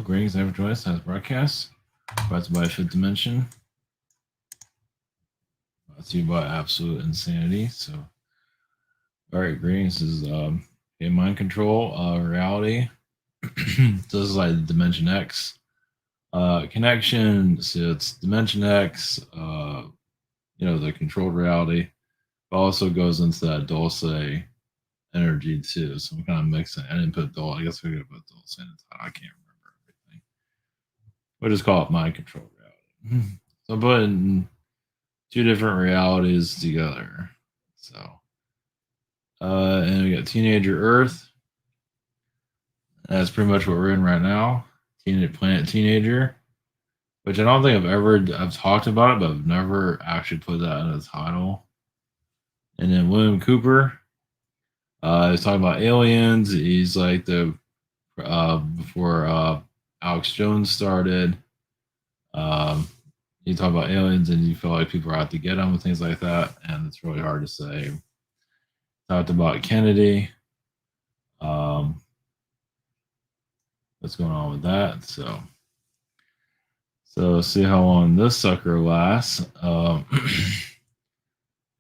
greetings, and join us as broadcast. Brought to you by Fifth Dimension. Brought to you by Absolute Insanity. So, all right, greetings. This is mind control, reality. This is like Dimension X connection. So it's Dimension X. The controlled reality. It also goes into that Dulce energy too. So I'm kind of mixing. I didn't put Dulce. I guess we could put Dulce in it. I can't remember everything. We'll just call it mind control reality. So I'm putting two different realities together. So, and we got Teenager Earth. That's pretty much what we're in right now. Planet Teenager, which I don't think I've talked about it, but I've never actually put that in the title. And then William Cooper. He's talking about aliens. He's like before Alex Jones started. You talk about aliens and you feel like people are out to get them and things like that, and it's really hard to say. Talked about Kennedy. What's going on with that? So see how long this sucker lasts.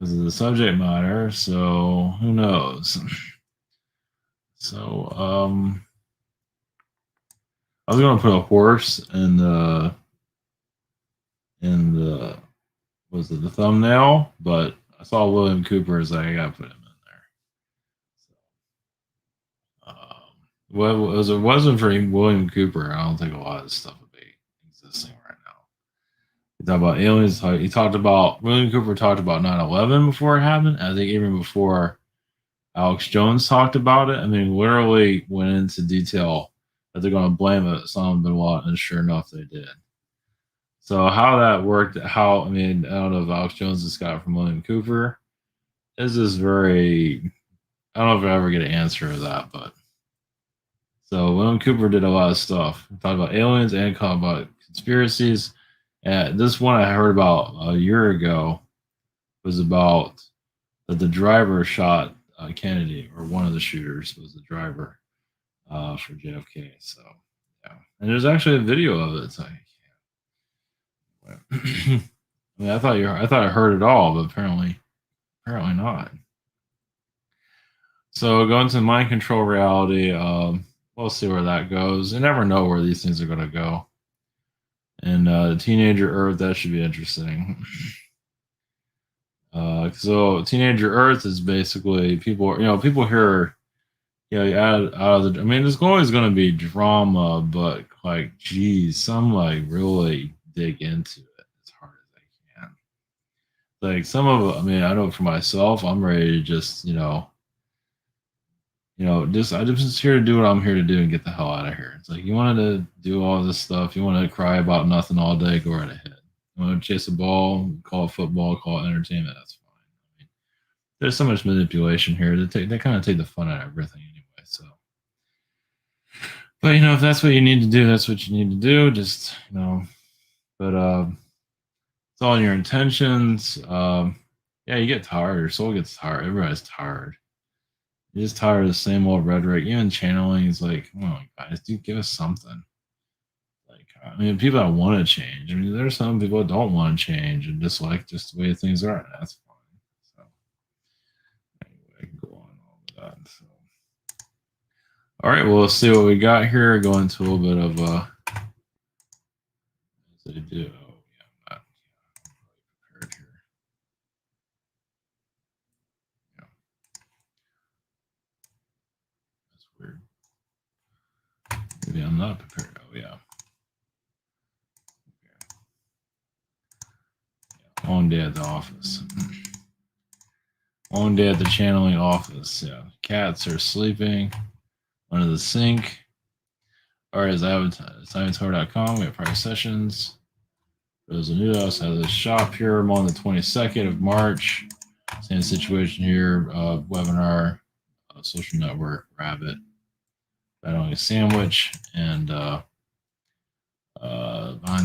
This is the subject matter, so who knows? So I was gonna put a horse in the the thumbnail, but I saw William Cooper, as I gotta put him in there. Well, it wasn't for William Cooper, I don't think a lot of this stuff would be existing right now. He talked about aliens. William Cooper talked about 9/11 before it happened. I think even before Alex Jones talked about it. I mean, literally went into detail that they're going to blame it on Osama bin Laden, and sure enough, they did. So how that worked, I don't know if Alex Jones just got it from William Cooper. Is this very, I don't know if I ever get an answer to that, but so William Cooper did a lot of stuff. He talked about aliens and talked about conspiracies. And this one I heard about a year ago was about that the driver shot Kennedy, or one of the shooters was the driver for JFK. So yeah, and there's actually a video of it. It's like, I mean, I thought I heard it all, but apparently not. So going to mind control reality, we'll see where that goes. You never know where these things are going to go. And the Teenager Earth, that should be interesting. So Teenager Earth is basically people hear, out of the. I mean, there's always going to be drama, but like, geez, some like really dig into it as hard as they can. Like some of it, I mean, I know for myself, I'm ready to just, I'm just here to do what I'm here to do and get the hell out of here. It's like, you wanted to do all this stuff, you want to cry about nothing all day, go right ahead. You want to chase a ball, call it football, call it entertainment, that's fine. I mean, there's so much manipulation here. They kind of take the fun out of everything anyway. So, but if that's what you need to do, that's what you need to do. Just but it's all in your intentions. Yeah, you get tired. Your soul gets tired. Everybody's tired. You're just tired of the same old rhetoric. Even channeling is like, come on, guys, dude, give us something. Like, I mean, people that want to change. I mean, there's some people that don't want to change and just like just the way things are. That's fine. So, anyway, I can go on with that. So, all right, well, let's see what we got here. Go into a little bit of as they do. Oh, yeah, I'm not prepared here. Yeah, that's weird. Maybe I'm not prepared. Oh, yeah. Long day at the office. Long day at the channeling office. Yeah. Cats are sleeping under the sink. All right, SimonTower.com. We have prior sessions. For those who new to us, I have this shop here. I'm on the 22nd of March. Same situation here. Webinar, social network, Rabbit. Battling a sandwich, and behind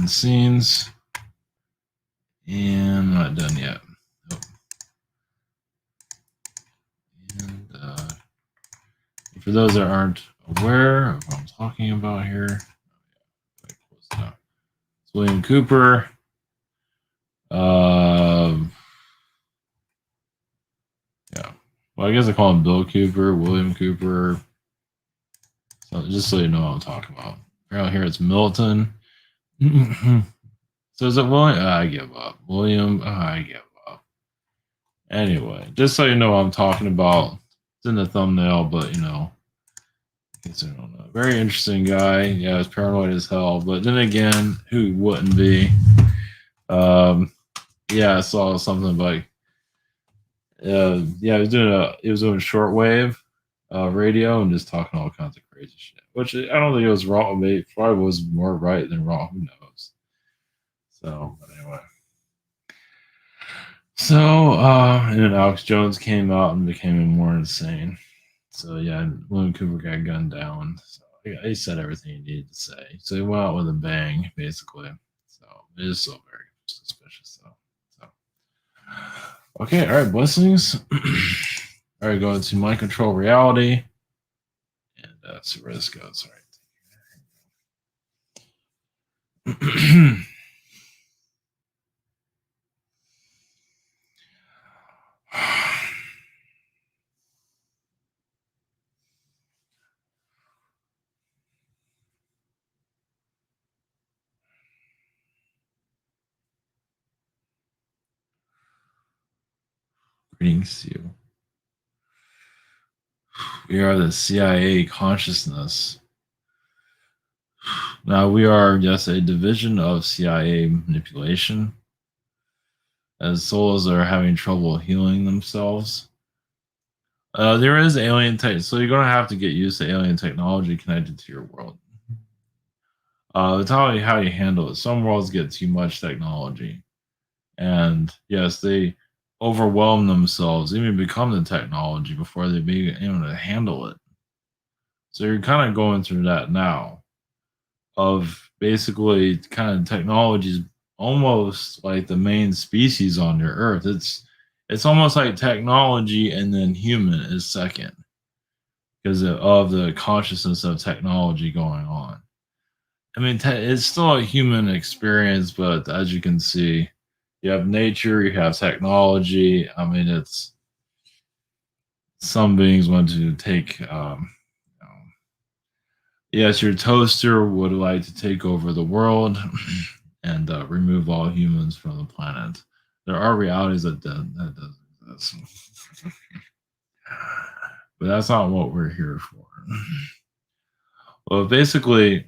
the scenes. And I'm not done yet. Oh. And for those that aren't aware of what I'm talking about here, William Cooper. Yeah. Well, I guess I call him Bill Cooper, William Cooper. So just so you know what I'm talking about. Around here it's Milton. So is it William? I give up. William, I give up. Anyway, just so you know what I'm talking about. It's in the thumbnail, but you know, in case I don't know. Very interesting guy. Yeah, he's paranoid as hell. But then again, who wouldn't be? Yeah, I saw something like yeah, he was doing shortwave radio and just talking all kinds of crazy shit. Which I don't think it was wrong. Maybe probably was more right than wrong. Who knows? So, but anyway. So, and then Alex Jones came out and became more insane. So yeah, William Cooper got gunned down. So yeah, he said everything he needed to say. So he went out with a bang, basically. So it is so very suspicious, though. So okay, all right, blessings. All right, going to mind control reality, and see where this goes. All right. Greetings to you. We are the CIA consciousness. Now we are, yes, a division of CIA manipulation. As souls are having trouble healing themselves. There is alien tech, so you're gonna have to get used to alien technology connected to your world. It's how you handle it. Some worlds get too much technology, and yes, they overwhelm themselves, even become the technology before they be able to handle it. So you're kind of going through that now, of basically kind of technologies almost like the main species on your Earth. It's almost like technology and then human is second because of the consciousness of technology going on. I mean, it's still a human experience, but as you can see, you have nature, you have technology. I mean, it's some beings want to take. Yes, your toaster would like to take over the world and remove all humans from the planet. There are realities that does exist, but that's not what we're here for. Well, basically,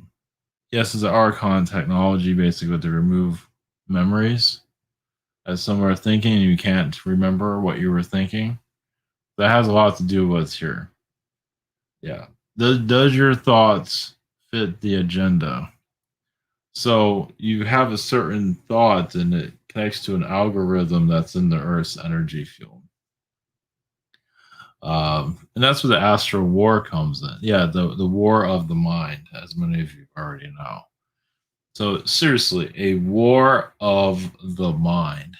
yes, it's an Archon technology, basically to remove memories. As some are thinking, and you can't remember what you were thinking. That has a lot to do with here. Yeah. Does your thoughts fit the agenda? So you have a certain thought and it connects to an algorithm that's in the Earth's energy field. And that's where the astral war comes in. Yeah, the war of the mind, as many of you already know. So seriously, a war of the mind.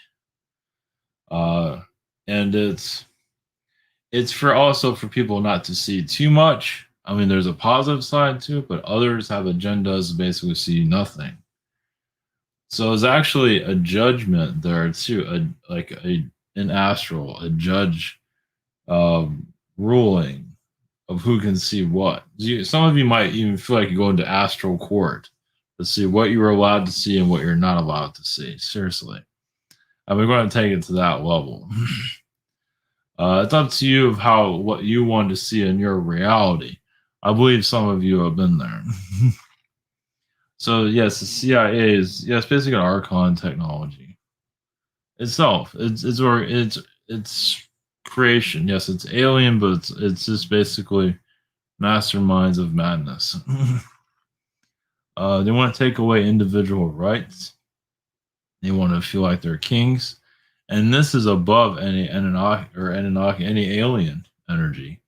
And it's for also for people not to see too much. I mean, there's a positive side to it, but others have agendas basically see nothing. So it's actually a judgment there too, an astral, a judge ruling of who can see what. Some of you might even feel like you go into astral court to see what you're allowed to see and what you're not allowed to see. Seriously. And we're going to take it to that level. It's up to you of what you want to see in your reality. I believe some of you have been there. So yes, the CIA is basically an Archon technology itself. It's creation. Yes, it's alien, but it's just basically masterminds of madness. They want to take away individual rights. They want to feel like they're kings. And this is above any Anunnaki, any alien energy.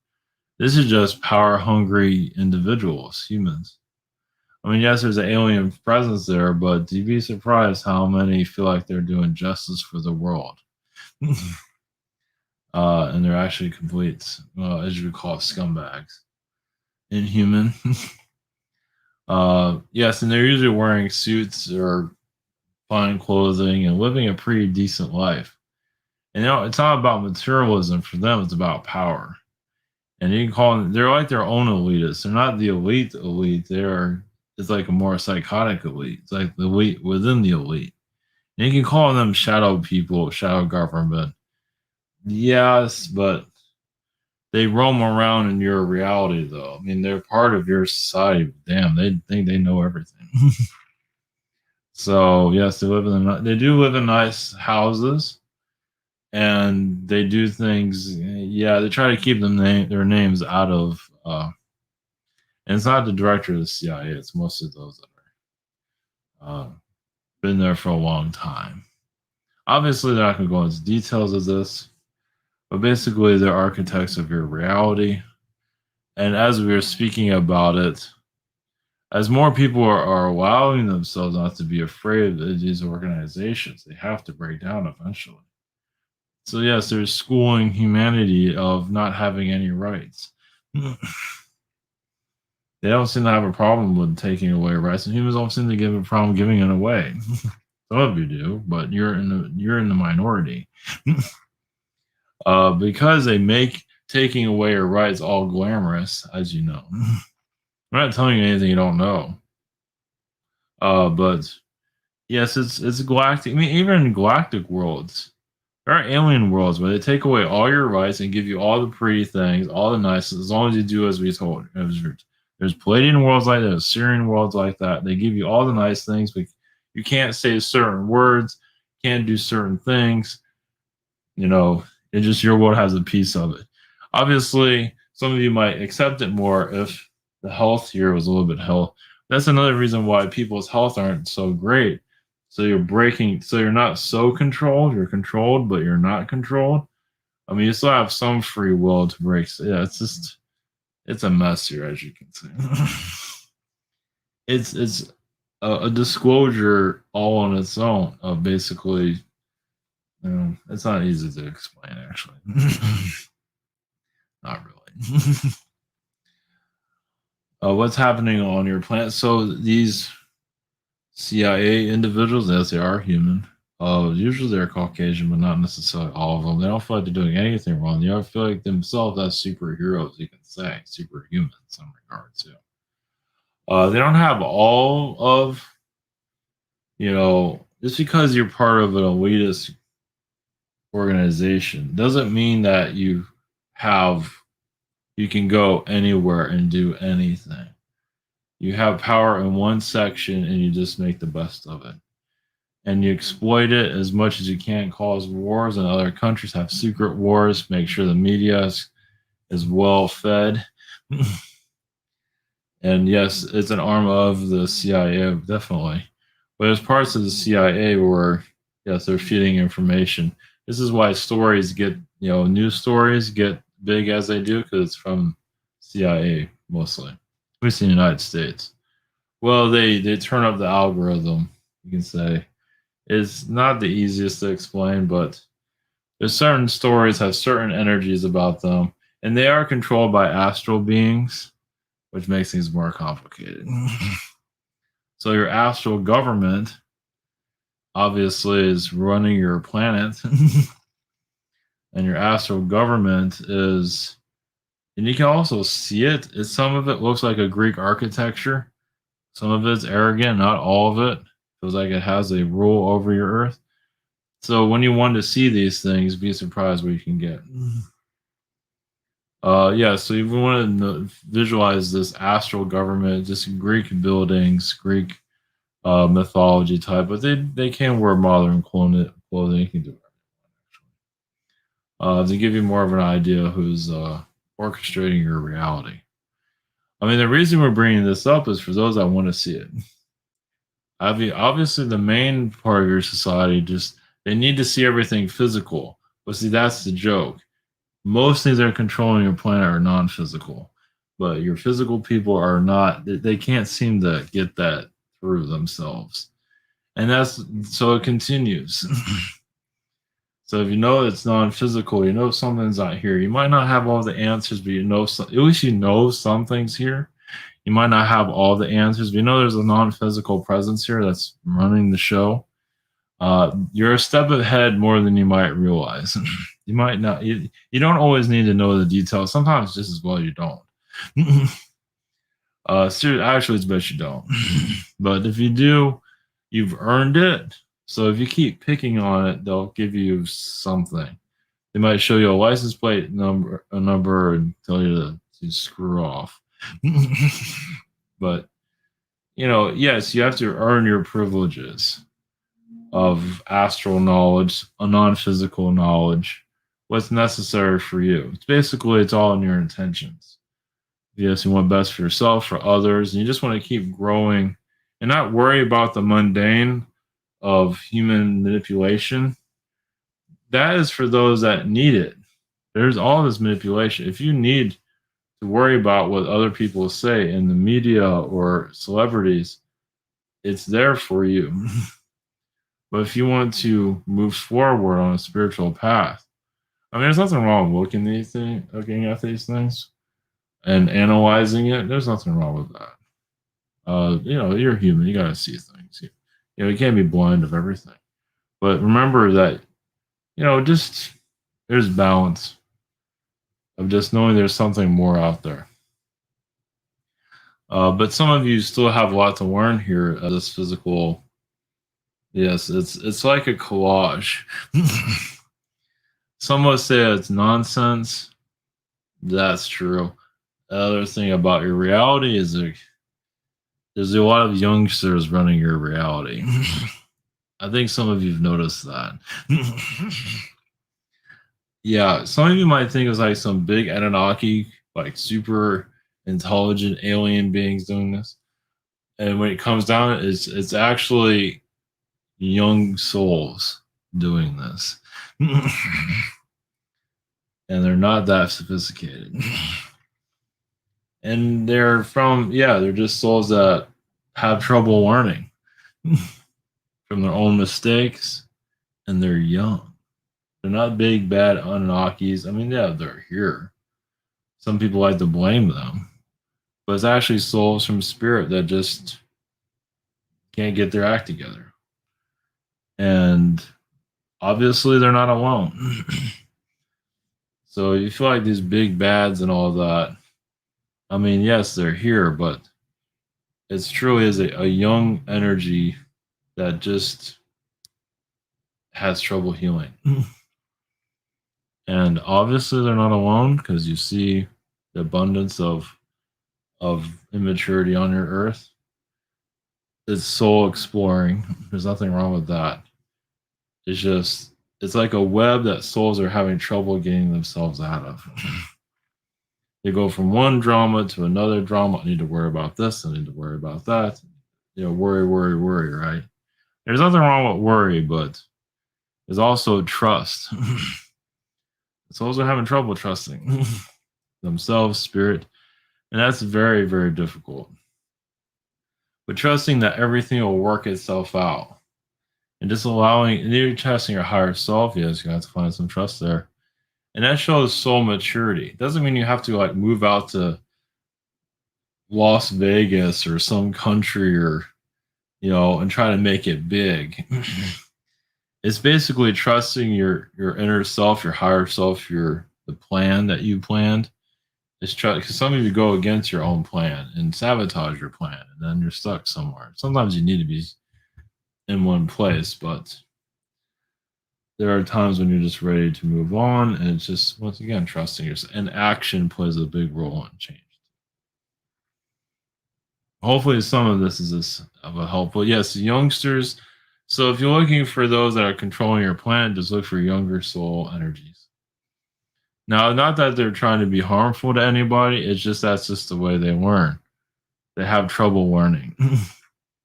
This is just power-hungry individuals, humans. I mean, yes, there's an alien presence there, but you'd be surprised how many feel like they're doing justice for the world. And they're actually complete, as you would call it, scumbags. Inhuman. Yes, and they're usually wearing suits or fine clothing, and living a pretty decent life. And it's not about materialism for them; it's about power. And you can call them, they're like their own elitists. They're not the elite. It's like a more psychotic elite. It's like the elite within the elite. And you can call them shadow people, shadow government. Yes, but they roam around in your reality, though. I mean, they're part of your society. Damn, they think they know everything. So yes, they do live in nice houses, and they do things. Yeah, they try to keep their names out of. And it's not the director of the CIA; it's mostly those that are been there for a long time. Obviously, they're not going to go into details of this, but basically, they're architects of your reality. And as we were speaking about it, as more people are allowing themselves not to be afraid of these organizations, they have to break down eventually. So, yes, there's schooling humanity of not having any rights. They don't seem to have a problem with taking away rights, and humans don't seem to give a problem giving it away. Some of you do, but you're in the minority. Because they make taking away your rights all glamorous, as you know. I'm not telling you anything you don't know. But yes, it's galactic. I mean, even in galactic worlds, there are alien worlds where they take away all your rights and give you all the pretty things, all the nice, as long as you do as we told. There's Palladian worlds like that, Syrian worlds like that. They give you all the nice things, but you can't say certain words, can't do certain things. It just your world has a piece of it. Obviously, some of you might accept it more if the health here was a little bit health. That's another reason why people's health aren't so great. So you're not so controlled. You're controlled, but you're not controlled. I mean, you still have some free will to break. Yeah, it's a mess here, as you can see. It's a disclosure all on its own of basically. It's not easy to explain, actually. Not really. What's happening on your planet? So these CIA individuals, yes, they are human. Usually they're Caucasian, but not necessarily all of them. They don't feel like they're doing anything wrong. They don't feel like themselves as superheroes, you can say, superhuman in some regard too. They don't have all of, just because you're part of an elitist organization doesn't mean that you can go anywhere and do anything. You have power in one section and you just make the best of it. And you exploit it as much as you can, cause wars, and other countries have secret wars, make sure the media is well fed. And yes, it's an arm of the CIA, definitely. But there's parts of the CIA where, yes, they're feeding information. This is why stories get, news stories get big as they do, because it's from CIA mostly. At least in the United States. Well, they turn up the algorithm, you can say. It's not the easiest to explain, but there's certain stories have certain energies about them, and they are controlled by astral beings, which makes things more complicated. So your astral government obviously is running your planet. And your astral government is, and you can also see it. Some of it looks like a Greek architecture. Some of it's arrogant, not all of it. Feels like it has a rule over your earth. So when you want to see these things, be surprised what you can get. So if you want to visualize this astral government, just Greek buildings, Greek mythology type, but they can wear modern clothing. You can do it. To give you more of an idea who's orchestrating your reality. I mean, the reason we're bringing this up is for those that want to see it. Obviously, the main part of your society they need to see everything physical. But see, that's the joke. Most things that are controlling your planet are non-physical, but your physical people are not. They can't seem to get that through themselves, and so it continues. So if you know it's non-physical, you know something's not here. You might not have all the answers, but at least you know something's here. You might not have all the answers, but you know there's a non-physical presence here that's running the show. You're a step ahead more than you might realize. You might not. You don't always need to know the details. Sometimes just as well you don't. Actually, it's best you don't. But if you do, you've earned it. So if you keep picking on it, they'll give you something. They might show you a license plate number, and tell you to screw off. But yes, you have to earn your privileges of astral knowledge, a non-physical knowledge, what's necessary for you. It's all in your intentions. Yes, you want best for yourself, for others, and you just want to keep growing and not worry about the mundane of human manipulation. That is for those that need it. There's all this manipulation. If you need to worry about what other people say in the media or celebrities, it's there for you. But if you want to move forward on a spiritual path, I mean, there's nothing wrong with looking at these things and analyzing it. There's nothing wrong with that. You're human. You got to see things. You can't be blind of everything. But remember that, just there's balance of just knowing there's something more out there. But some of you still have a lot to learn here at this physical. Yes, it's like a collage. Some would say it's nonsense. That's true. The other thing about your reality is there's a lot of youngsters running your reality. I think some of you've noticed that. Yeah, some of you might think it's like some big Anunnaki, like super intelligent alien beings doing this. And when it comes down, it's actually young souls doing this. And they're not that sophisticated. And they're just souls that have trouble learning from their own mistakes, and they're young. They're not big, bad Anunnakis. I mean, yeah, they're here. Some people like to blame them, but it's actually souls from spirit that just can't get their act together. And obviously, they're not alone. So you feel like these big bads and all that. I mean, yes, they're here, but it's truly is a young energy that just has trouble healing. And obviously they're not alone because you see the abundance of immaturity on your earth. It's soul exploring. There's nothing wrong with that. It's like a web that souls are having trouble getting themselves out of. They go from one drama to another drama. I need to worry about this. I need to worry about that. Worry, worry, worry, right? There's nothing wrong with worry, but there's also trust. Souls are having trouble trusting themselves, spirit, and that's very, very difficult. But trusting that everything will work itself out and just and you're trusting your higher self, yes, you have to find some trust there. And that shows soul maturity. Doesn't mean you have to like move out to Las Vegas or some country or, and try to make it big. It's basically trusting your inner self, your higher self, the plan that you planned. It's trust because some of you go against your own plan and sabotage your plan, and then you're stuck somewhere. Sometimes you need to be in one place, but there are times when you're just ready to move on, and it's just once again trusting yourself. And action plays a big role in change. Hopefully, some of this is of a help. But yes, youngsters. So if you're looking for those that are controlling your plan, just look for younger soul energies. Now, not that they're trying to be harmful to anybody, it's just that's just the way they learn. They have trouble learning.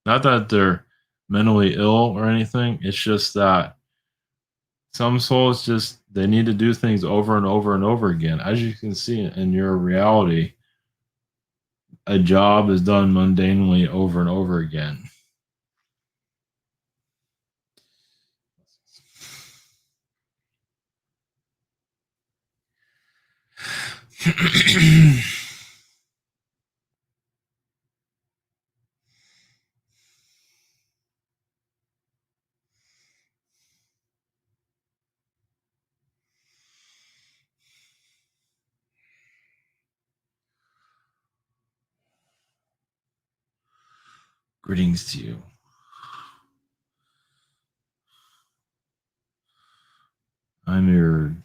Not that they're mentally ill or anything, it's just that some souls they need to do things over and over and over again. As you can see in your reality, a job is done mundanely over and over again. Greetings to you. I'm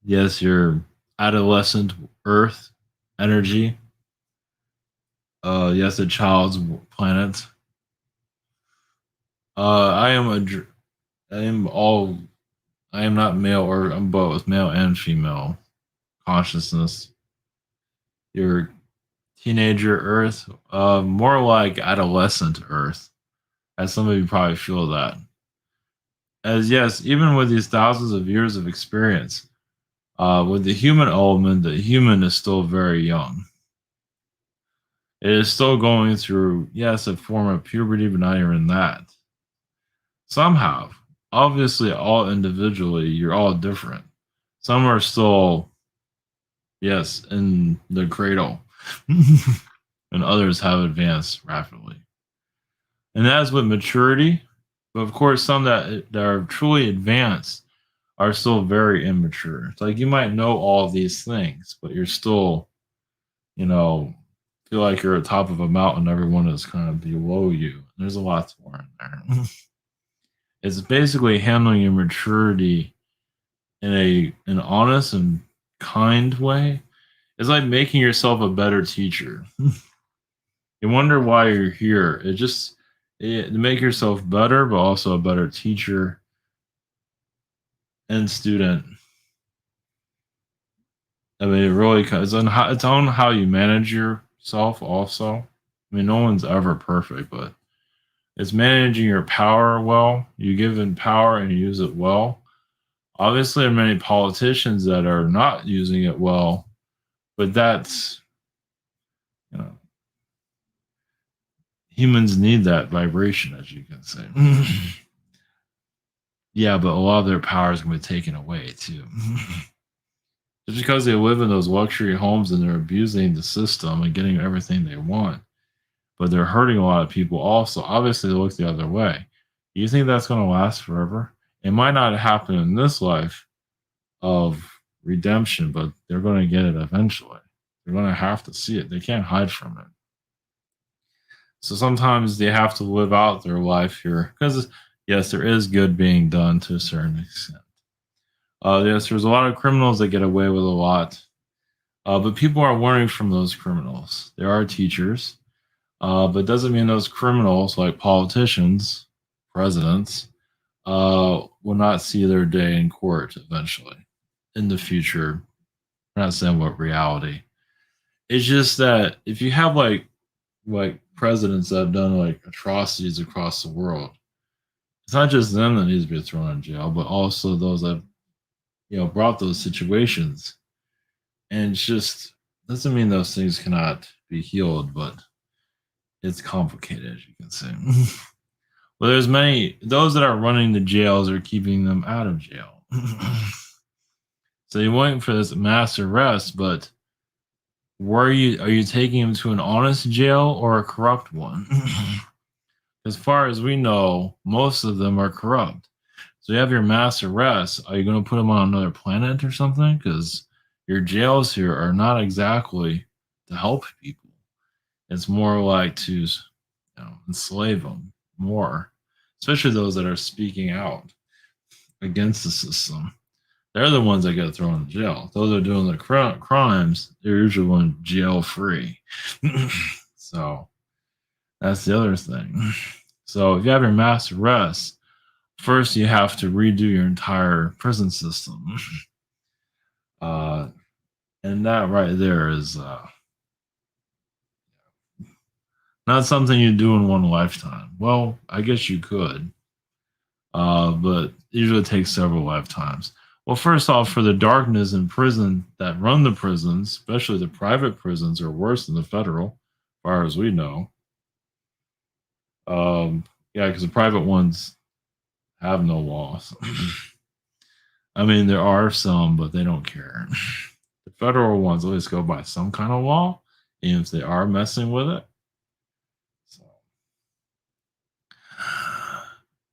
your adolescent Earth energy. Yes, a child's planet. I am I am all. I am not male, or I'm both male and female consciousness. Your teenager Earth, more like adolescent Earth, as some of you probably feel that. As yes, even with these thousands of years of experience, with the human element, the human is still very young. It is still going through, yes, a form of puberty, but not even that. Some have. Obviously, all individually, you're all different. Some are still, yes, in the cradle, and others have advanced rapidly. And that's with maturity. But of course, some that are truly advanced are still very immature. It's like you might know all of these things, but you're still, you know, feel like you're at the top of a mountain. Everyone is kind of below you. There's a lot more in there. It's basically handling your maturity in an honest and kind way. It's like making yourself a better teacher. You wonder why you're here. To make yourself better, but also a better teacher and student. I mean, it really it's on how you manage yourself. Also, I mean, no one's ever perfect, but it's managing your power well. You give in power and you use it well. Obviously, there are many politicians that are not using it well, but that's, you know, humans need that vibration, as you can say. Yeah, but a lot of their power is going to be taken away too. Just because they live in those luxury homes and they're abusing the system and getting everything they want, but they're hurting a lot of people also. Obviously, they look the other way. You think that's going to last forever? It might not happen in this life of redemption, but they're going to get it eventually. They're going to have to see it. They can't hide from it. So sometimes they have to live out their life here because, yes, there is good being done to a certain extent. Yes, there's a lot of criminals that get away with a lot, but people are learning from those criminals. There are teachers, but doesn't mean those criminals, like politicians, presidents, will not see their day in court eventually in the future. I'm not saying what reality. It's just that if you have like presidents that have done like atrocities across the world, it's not just them that needs to be thrown in jail, but also those that brought those situations. And it's just doesn't mean those things cannot be healed, but it's complicated, as you can see. Well, there's many those that are running the jails are keeping them out of jail. So you're waiting for this mass arrest, but are you taking him to an honest jail or a corrupt one? As far as we know, most of them are corrupt. So you have your mass arrest. Are you going to put them on another planet or something? Because your jails here are not exactly to help people. It's more like to enslave them more, especially those that are speaking out against the system. They're the ones that get thrown in jail. Those that are doing the crimes, they're usually going jail free. So that's the other thing. So if you have your mass arrest, first you have to redo your entire prison system. And that right there is not something you do in one lifetime. Well, I guess you could, but it usually takes several lifetimes. Well, first off, for the darkness in prison that run the prisons, especially the private prisons, are worse than the federal, as far as we know. Yeah, because the private ones have no laws. I mean, there are some, but they don't care. The federal ones always go by some kind of law, even if they are messing with it. So,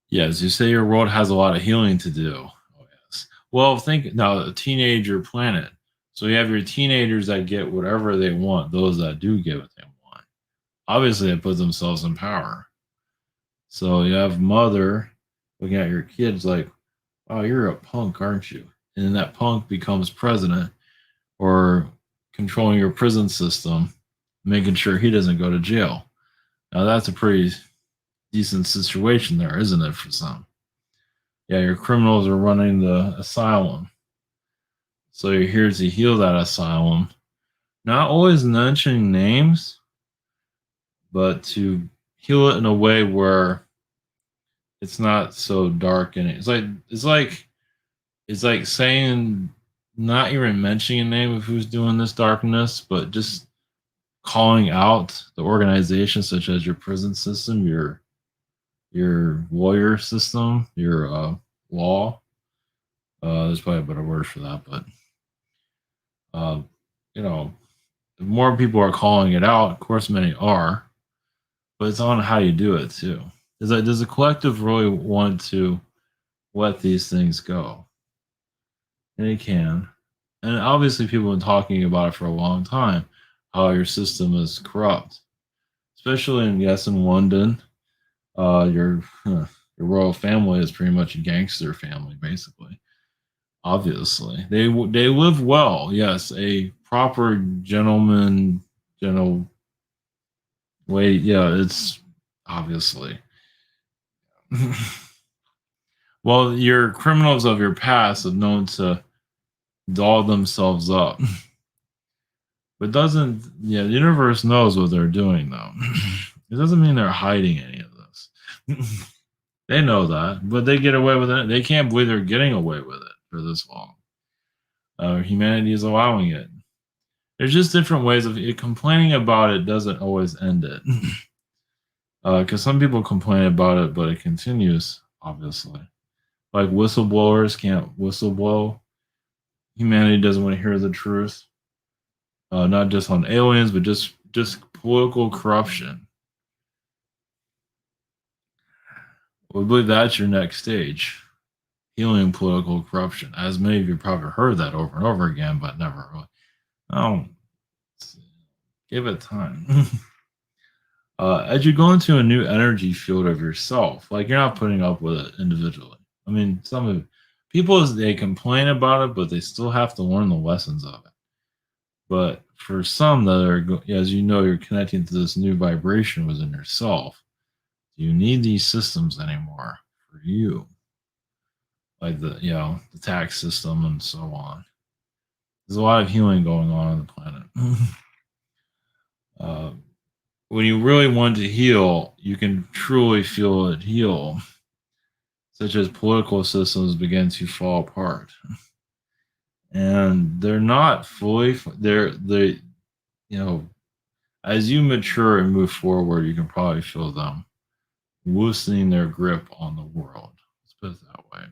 yes, you say your world has a lot of healing to do. Oh, yes. Well, think now, a teenager planet. So you have your teenagers that get whatever they want, those that do get what they want. obviously they put themselves in power. So you have mother looking at your kids like, "Oh, you're a punk, aren't you?" And then that punk becomes president or controlling your prison system, making sure he doesn't go to jail. Now that's a pretty decent situation there, isn't it, for some? Yeah, your criminals are running the asylum. So you're here to heal that asylum. Not always mentioning names, but to heal it in a way where it's not so dark and it's like saying not even mentioning a name of who's doing this darkness, but just calling out the organization such as your prison system, your lawyer system, your law. There's probably a better word for that, but uh, you know, if more people are calling it out. Of course, many are, but it's on how you do it too. Does the collective really want to let these things go? And it can. And obviously, people have been talking about it for a long time. How your system is corrupt, especially in yes, in London. Your royal family is pretty much a gangster family, basically. Obviously, they live well. Yes, a proper gentleman, gentle way. Yeah, it's obviously. Well, your criminals of your past have known to doll themselves up. But doesn't yeah, the universe knows what they're doing though. It doesn't mean they're hiding any of this. They know that, but they get away with it. They can't believe they're getting away with it for this long. Humanity is allowing it. There's just different ways of complaining about it doesn't always end it. Because some people complain about it, but it continues, obviously. Like whistleblowers can't whistleblow. Humanity doesn't want to hear the truth. Not just on aliens, but just political corruption. We believe that's your next stage, healing political corruption. As many of you probably heard that over and over again, but never really. Oh, give it time. As you go into a new energy field of yourself, like you're not putting up with it individually. I mean, some of people they complain about it, but they still have to learn the lessons of it. But for some that are, as you know, you're connecting to this new vibration within yourself. Do you need these systems anymore for you? Like the tax system and so on. There's a lot of healing going on the planet. uh, when you really want to heal, you can truly feel it heal, such as political systems begin to fall apart. And they're not fully, they, as you mature and move forward, you can probably feel them loosening their grip on the world. Let's put it that way.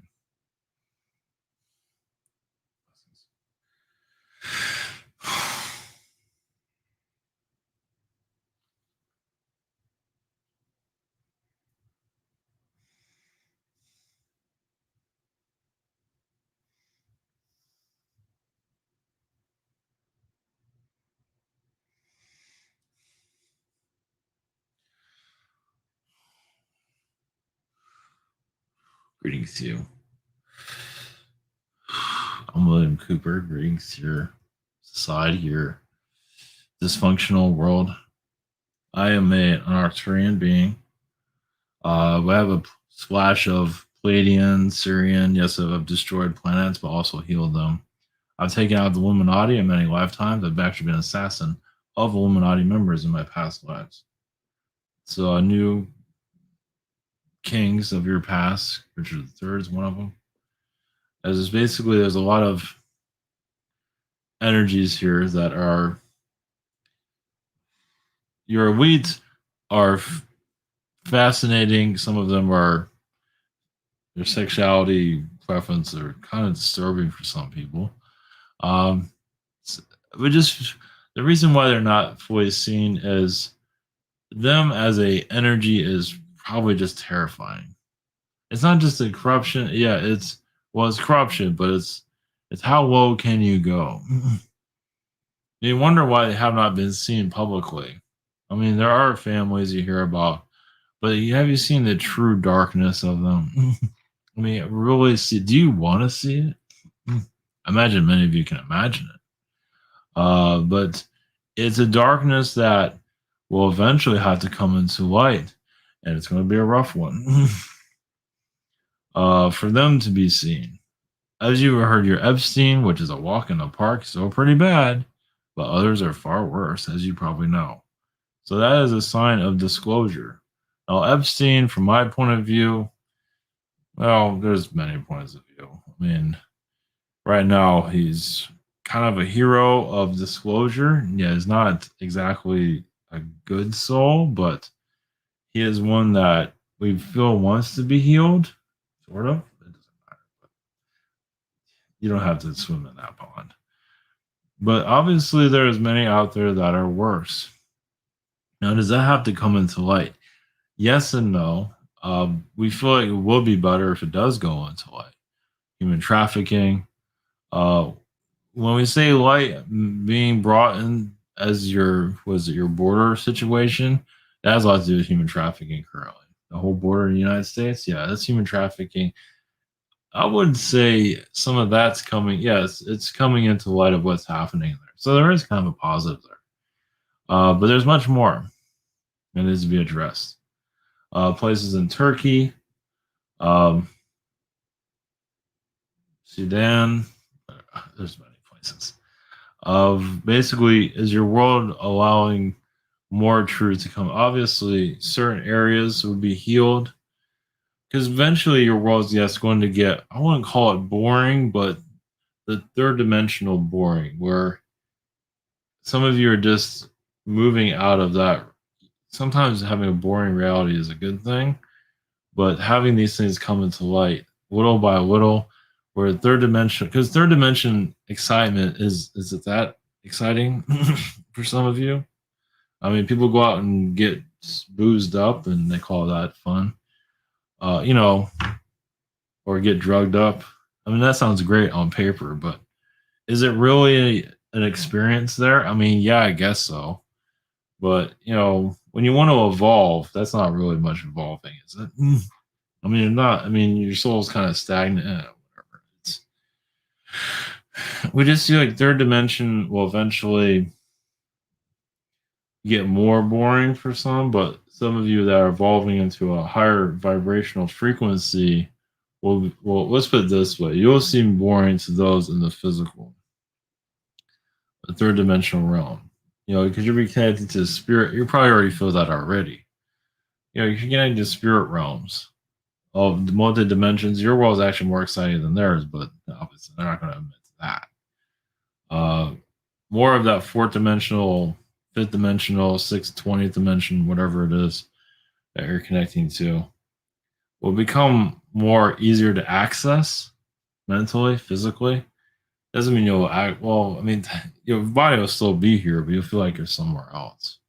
Greetings to you. I'm William Cooper. Greetings to your society, your dysfunctional world. I am an Arcturian being. We have a splash of Palladian, Syrian. Yes, I've destroyed planets, but also healed them. I've taken out the Illuminati in many lifetimes. I've actually been an assassin of Illuminati members in my past lives. So I knew kings of your past. Richard III is one of them. As is basically, there's a lot of energies here that are your elites are fascinating. Some of them are their sexuality preference are kind of disturbing for some people. Um, but just the reason why they're not fully seen is them as a energy is probably just terrifying. It's not just the corruption. Yeah, it's corruption, but it's how low can you go? You wonder why they have not been seen publicly. I mean, there are families you hear about, but have you seen the true darkness of them? I mean, really see, do you want to see it? I imagine many of you can imagine it. But it's a darkness that will eventually have to come into light, and it's going to be a rough one for them to be seen. As you heard, your Epstein, which is a walk in the park, still pretty bad, but others are far worse, as you probably know. So that is a sign of disclosure. Now, Epstein, from my point of view, well, there's many points of view. I mean, right now he's kind of a hero of disclosure. Yeah, he's not exactly a good soul, but he is one that we feel wants to be healed, sort of. It doesn't matter. But you don't have to swim in that pond. But obviously, there's many out there that are worse. Now, does that have to come into light? Yes and no. We feel like it will be better if it does go into light. Human trafficking. Uh, when we say light being brought in as your border situation, that has a lot to do with human trafficking currently. The whole border in the United States, yeah, that's human trafficking. I would say some of that's coming. Yes, it's coming into light of what's happening there. So there is kind of a positive there, but there's much more that needs to be addressed. Places in Turkey, um, Sudan. There's many places. Of basically, is your world allowing more truth to come? Obviously, certain areas would be healed because eventually your world's yes going to get. I wouldn't call it boring, but the third dimensional boring, where some of you are just moving out of that. Sometimes having a boring reality is a good thing, but having these things come into light little by little, where third dimension, because third dimension excitement is it that exciting for some of you? I mean, people go out and get boozed up and they call that fun, you know, or get drugged up. I mean, that sounds great on paper, but is it really an experience there? I mean, yeah, I guess so. But, when you want to evolve, that's not really much evolving, is it? I mean, not. I mean, your soul's kind of stagnant. Whatever. We just feel like third dimension will eventually get more boring for some, but some of you that are evolving into a higher vibrational frequency will let's put it this way: you'll seem boring to those in the physical, the third dimensional realm. Because you're connected to spirit. You probably already feel that already. You're connected to spirit realms of the multi dimensions. Your world is actually more exciting than theirs, but obviously they're not going to admit to that. Uh, More of that fourth dimensional, fifth dimensional, sixth, 20th dimension, whatever it is that you're connecting to, will become more easier to access mentally, physically. Doesn't mean you'll act well. I mean, your body will still be here, but you'll feel like you're somewhere else.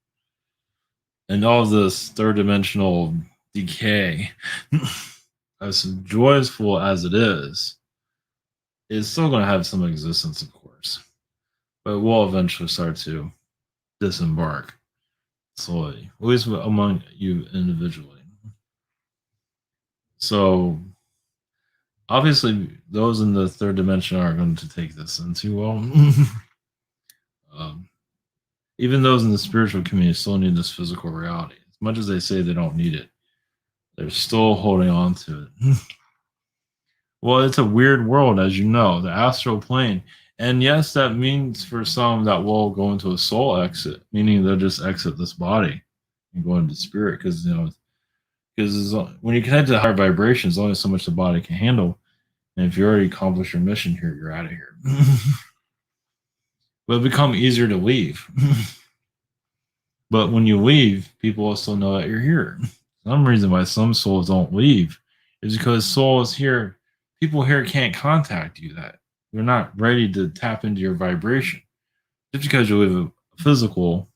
And all of this third dimensional decay, as joyful as it is still going to have some existence, of course, but we'll eventually start to disembark slowly, at least among you individually. So obviously, those in the third dimension are going to take this into well. um, Even those in the spiritual community still need this physical reality. As much as they say they don't need it, they're still holding on to it. Well, it's a weird world, as you know, the astral plane. And yes, that means for some that will go into a soul exit, meaning they'll just exit this body and go into spirit. Because when you connect to higher vibrations, there's only so much the body can handle. And if you already accomplished your mission here, you're out of here. But it'll become easier to leave. But when you leave, people also know that you're here. Some reason why some souls don't leave is because souls here, people here can't contact you. That you're not ready to tap into your vibration. Just because you live a physical,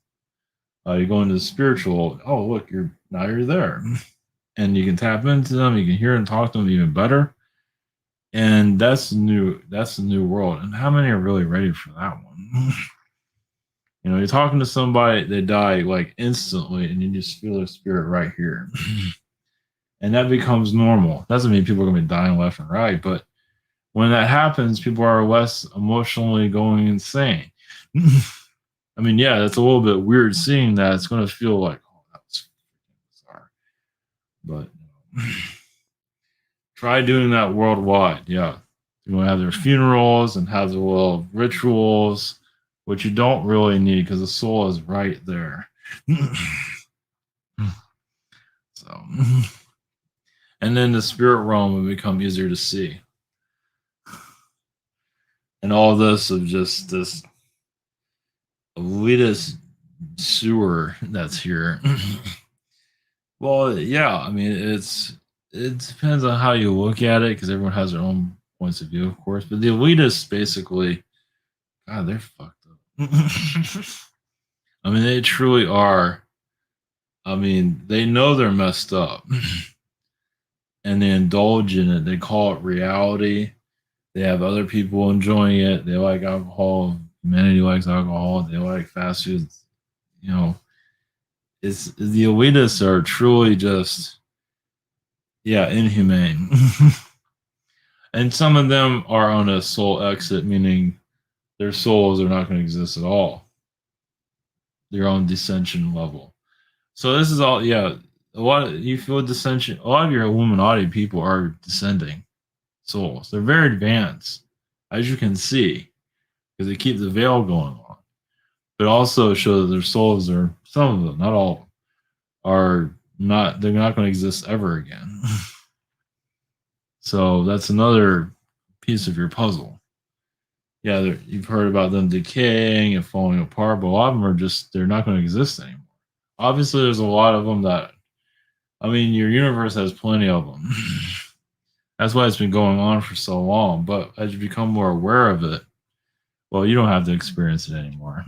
you go into the spiritual. Oh, look, you're there, and you can tap into them. You can hear and talk to them even better. And that's new. That's the new world. And how many are really ready for that one? You know, you're talking to somebody, they die like instantly, and you just feel their spirit right here. And that becomes normal. Doesn't mean people are gonna be dying left and right, but when that happens, people are less emotionally going insane. I mean, yeah, that's a little bit weird seeing that. It's gonna feel like, oh, that was bizarre. But try doing that worldwide. Yeah. You want to have their funerals and have the little rituals, which you don't really need because the soul is right there. So, and then the spirit realm will become easier to see. And all this of just this elitist sewer that's here. Well, yeah, I mean, it depends on how you look at it because everyone has their own points of view, of course. But the elitists basically, God, they're fucked up. I mean, they truly are. I mean, they know they're messed up and they indulge in it. They call it reality. They have other people enjoying it. They like alcohol. Humanity likes alcohol. They like fast food. You know, it's the elitists are truly just, yeah, inhumane. And some of them are on a soul exit, meaning their souls are not going to exist at all. They're on descension level. So this is all, yeah. A lot of you feel dissension. A lot of your Illuminati people are descending souls. They're very advanced, as you can see, because they keep the veil going on. But also show that their souls are, some of them, not all, are not. They're not going to exist ever again. So that's another piece of your puzzle. Yeah, you've heard about them decaying and falling apart, but a lot of them are just, they're not going to exist anymore. Obviously, there's a lot of them that, I mean, your universe has plenty of them. That's why it's been going on for so long. But as you become more aware of it, well, you don't have to experience it anymore.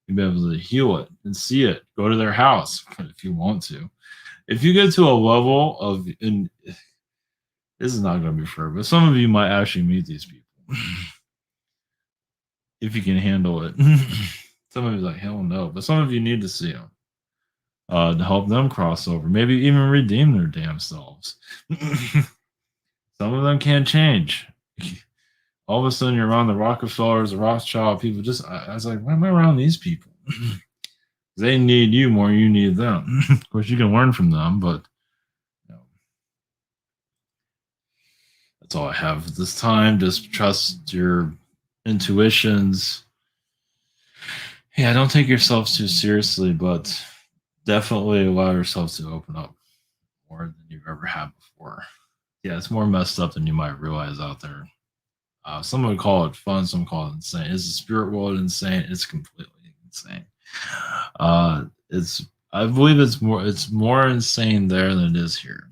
You'll be able to heal it and see it. Go to their house if you want to. If you get to a level of, and this is not going to be fair, but some of you might actually meet these people if you can handle it. Some of you like, hell no, but some of you need to see them to help them cross over, maybe even redeem their damn selves. Some of them can't change. All of a sudden, you're around the Rockefellers, the Rothschild people. Just, I was like, why am I around these people? They need you more than you need them. Of course, you can learn from them, but you know, that's all I have at this time. Just trust your intuitions. Yeah, don't take yourself too seriously, but definitely allow yourself to open up more than you've ever had before. Yeah, it's more messed up than you might realize out there. Some would call it fun, some call it insane. Is the spirit world insane? It's completely insane. It's, I believe it's more insane there than it is here.